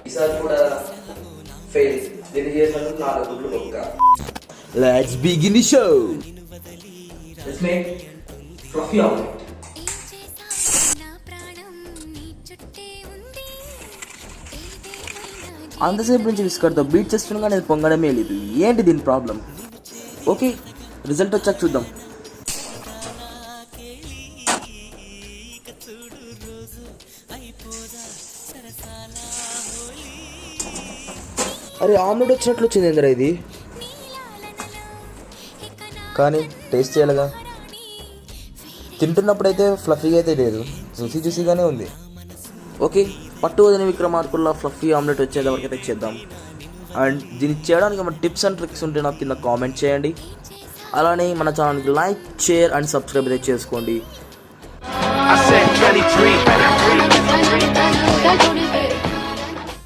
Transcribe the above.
ఈసారి కూడా ఫెయిల్. దీన్ని చేసాను 4 గుడ్లు బొక్క. Let's begin the show. Let's make fluffy omelette. అంతసేపు నుంచి విస్కర్తో బీట్ చేస్తున్నాం కానీ అది పొంగడమే లేదు. ఏంటి దీని ప్రాబ్లం? ఓకే, రిజల్ట్ వచ్చాక చూద్దాం. అరే, ఆమ్లెట్ వచ్చినట్లు వచ్చింది ఏంద్రా ఇది. కానీ టేస్ట్ చేయాలిగా. తింటున్నప్పుడైతే ఫ్లఫీగా అయితే లేదు, జ్యూసీగానే ఉంది. ఓకే, పట్టు వదిన విక్రమార్కుల్లో ఫ్లఫీ ఆమ్లెట్ వచ్చేది వరకైతే చేద్దాం. అండ్ దీన్ని చేయడానికి మన టిప్స్ అండ్ ట్రిక్స్ ఉంటే నాకు కింద కామెంట్ చేయండి. అలానే మన ఛానల్కి లైక్, షేర్ అండ్ సబ్స్క్రైబ్ అయితే చేసుకోండి.